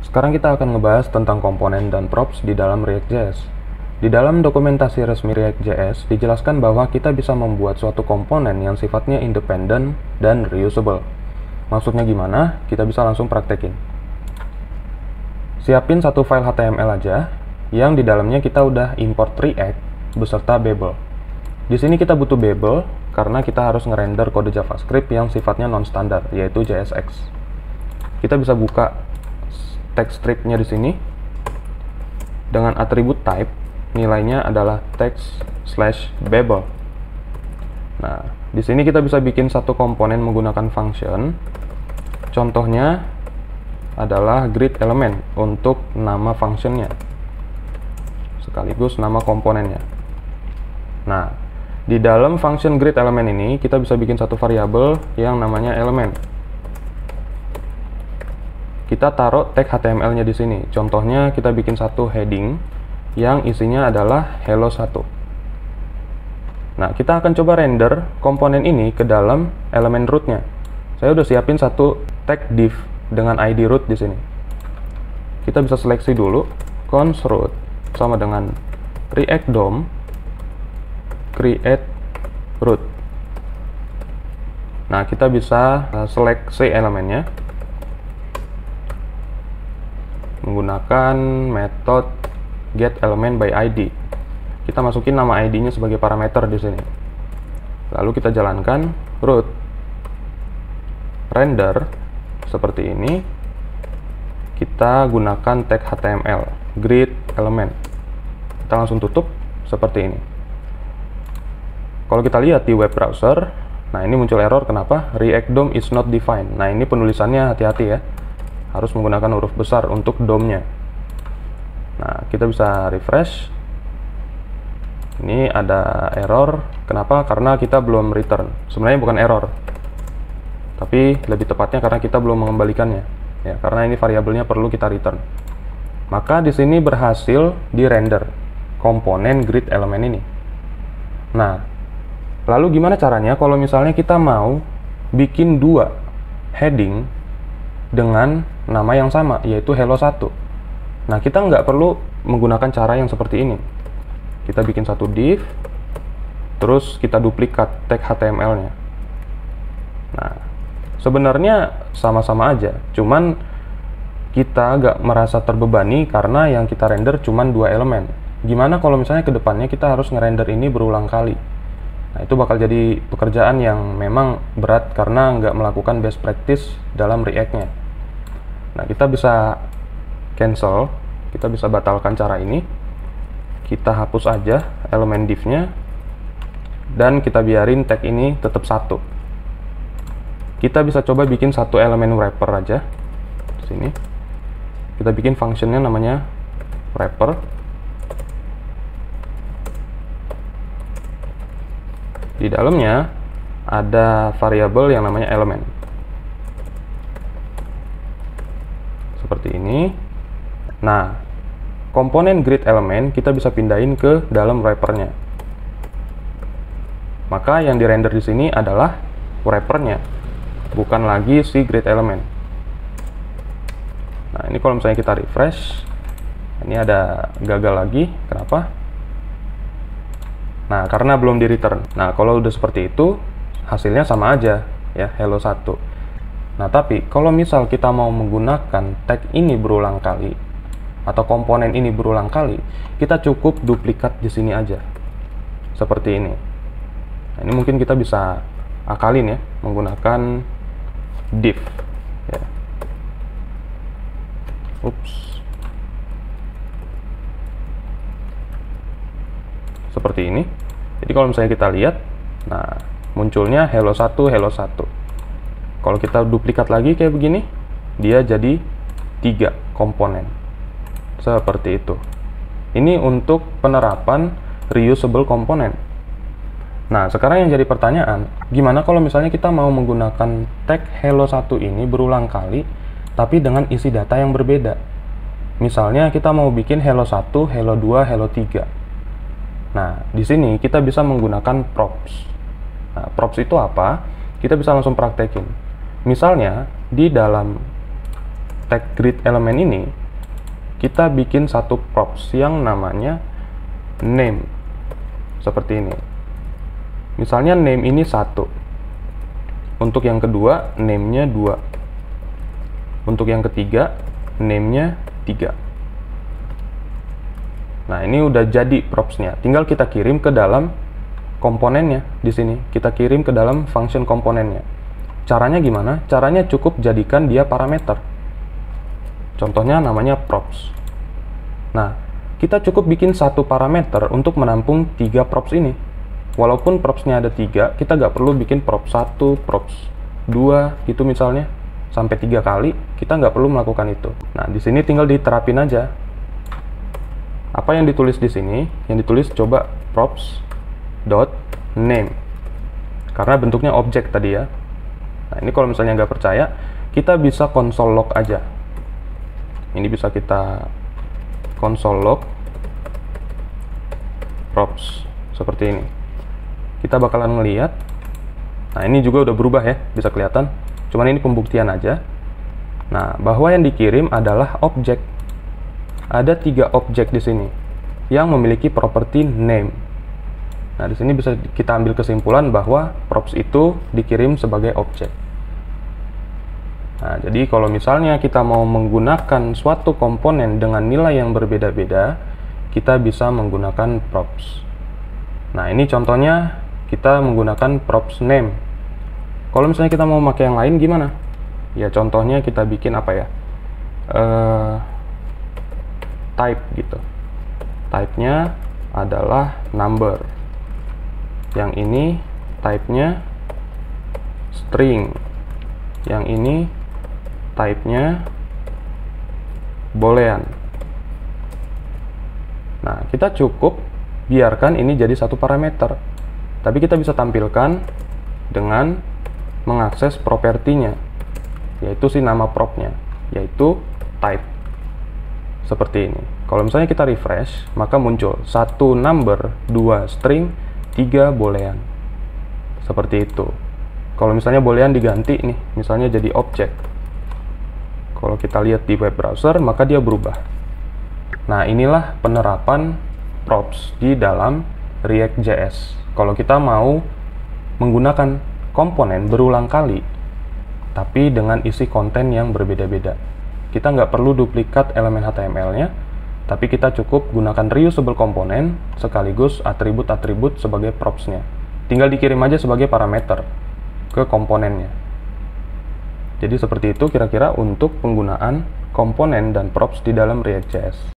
Sekarang kita akan ngebahas tentang komponen dan props di dalam React.js. Di dalam dokumentasi resmi React.js dijelaskan bahwa kita bisa membuat suatu komponen yang sifatnya independen dan reusable. Maksudnya gimana? Kita bisa langsung praktekin. Siapin satu file HTML aja yang di dalamnya kita udah import React beserta Babel. Di sini kita butuh Babel karena kita harus ngerender kode JavaScript yang sifatnya non-standar, yaitu JSX. Kita bisa buka text stripnya di sini dengan atribut type, nilainya adalah text/Babel. Nah, di sini kita bisa bikin satu komponen menggunakan function. Contohnya adalah greet element untuk nama functionnya, sekaligus nama komponennya. Nah, di dalam function greet element ini kita bisa bikin satu variabel yang namanya element. Kita taruh tag HTML-nya di sini. Contohnya kita bikin satu heading yang isinya adalah hello1. Nah, kita akan coba render komponen ini ke dalam elemen root-nya. Saya udah siapin satu tag div dengan ID root di sini. Kita bisa seleksi dulu const root sama dengan react DOM create root. Nah, kita bisa seleksi elemennya menggunakan metode getElementById. Kita masukin nama ID-nya sebagai parameter di sini. Lalu kita jalankan root render seperti ini. Kita gunakan tag HTML greet element. Kita langsung tutup seperti ini. Kalau kita lihat di web browser, nah ini muncul error. Kenapa? React DOM is not defined. Nah, ini penulisannya hati-hati ya, harus menggunakan huruf besar untuk DOM-nya. Nah, kita bisa refresh. Ini ada error. Kenapa? Karena kita belum return. Sebenarnya bukan error, tapi lebih tepatnya karena kita belum mengembalikannya. Ya, karena ini variabelnya perlu kita return. Maka di sini berhasil di-render komponen greet element ini. Nah, lalu gimana caranya kalau misalnya kita mau bikin dua heading dengan nama yang sama, yaitu hello1. Nah, kita nggak perlu menggunakan cara yang seperti ini. Kita bikin satu div, terus kita duplikat tag HTML-nya. Nah, sebenarnya sama-sama aja, cuman kita nggak merasa terbebani karena yang kita render cuman dua elemen. Gimana kalau misalnya ke depannya kita harus ngerender ini berulang kali? Nah, itu bakal jadi pekerjaan yang memang berat karena nggak melakukan best practice dalam React-nya. Nah, kita bisa cancel, kita bisa batalkan cara ini. Kita hapus aja elemen div-nya dan kita biarin tag ini tetap satu. Kita bisa coba bikin satu elemen wrapper aja di sini. Kita bikin functionnya namanya wrapper. Di dalamnya ada variabel yang namanya element. Seperti ini. Nah, komponen greet element kita bisa pindahin ke dalam wrappernya. Maka yang dirender di sini adalah wrappernya, bukan lagi si greet element. Nah, ini kalau misalnya kita refresh, ini ada gagal lagi. Kenapa? Nah, karena belum di return. Nah, kalau udah seperti itu, hasilnya sama aja ya, hello1. Nah, tapi kalau misal kita mau menggunakan tag ini berulang kali atau komponen ini berulang kali, kita cukup duplikat di sini aja. Seperti ini. Nah, ini mungkin kita bisa akalin ya menggunakan div ya. Ups. Seperti ini. Jadi kalau misalnya kita lihat, nah munculnya hello1 hello1. Kalau kita duplikat lagi kayak begini, dia jadi 3 komponen. Seperti itu. Ini untuk penerapan reusable komponen. Nah, sekarang yang jadi pertanyaan, gimana kalau misalnya kita mau menggunakan tag hello1 ini berulang kali, tapi dengan isi data yang berbeda? Misalnya kita mau bikin hello1, hello2, hello3. Nah, di sini kita bisa menggunakan props. Nah, props itu apa? Kita bisa langsung praktekin. Misalnya, di dalam tag grid element ini, kita bikin satu props yang namanya name. Seperti ini. Misalnya name ini 1. Untuk yang kedua, name-nya 2. Untuk yang ketiga, name-nya 3. Nah, ini udah jadi props-nya. Tinggal kita kirim ke dalam komponennya di sini. Kita kirim ke dalam function komponennya. Caranya gimana? Caranya cukup jadikan dia parameter. Contohnya namanya props. Nah, kita cukup bikin satu parameter untuk menampung 3 props ini. Walaupun propsnya ada 3, kita nggak perlu bikin props 1, props 2 gitu misalnya. Sampai 3 kali, kita nggak perlu melakukan itu. Nah, di sini tinggal diterapin aja. Apa yang ditulis di sini? Yang ditulis coba props.name. Karena bentuknya objek tadi ya. Nah, ini kalau misalnya nggak percaya, kita bisa console log aja. Ini bisa kita console log props seperti ini. Kita bakalan ngelihat. Nah, ini juga udah berubah ya, bisa kelihatan. Cuman ini pembuktian aja. Nah, bahwa yang dikirim adalah objek. Ada 3 objek di sini yang memiliki properti name. Nah, di sini bisa kita ambil kesimpulan bahwa props itu dikirim sebagai objek. Nah, jadi kalau misalnya kita mau menggunakan suatu komponen dengan nilai yang berbeda-beda, kita bisa menggunakan props. Nah, ini contohnya kita menggunakan props name. Kalau misalnya kita mau pakai yang lain gimana? Ya contohnya kita bikin apa ya? Type gitu. Type-nya adalah number. Yang ini type-nya string. Yang ini type-nya boolean. Nah, kita cukup biarkan ini jadi satu parameter. Tapi kita bisa tampilkan dengan mengakses propertinya, yaitu si nama prop-nya, yaitu type. Seperti ini. Kalau misalnya kita refresh, maka muncul 1 number, 2 string, 3 boolean. Seperti itu. Kalau misalnya boolean diganti nih, misalnya jadi objek. Kalau kita lihat di web browser, maka dia berubah. Nah, inilah penerapan props di dalam React.js. Kalau kita mau menggunakan komponen berulang kali, tapi dengan isi konten yang berbeda-beda. Kita nggak perlu duplikat elemen HTML-nya, tapi kita cukup gunakan reusable komponen sekaligus atribut-atribut sebagai props-nya. Tinggal dikirim aja sebagai parameter ke komponennya. Jadi seperti itu kira-kira untuk penggunaan komponen dan props di dalam React.js.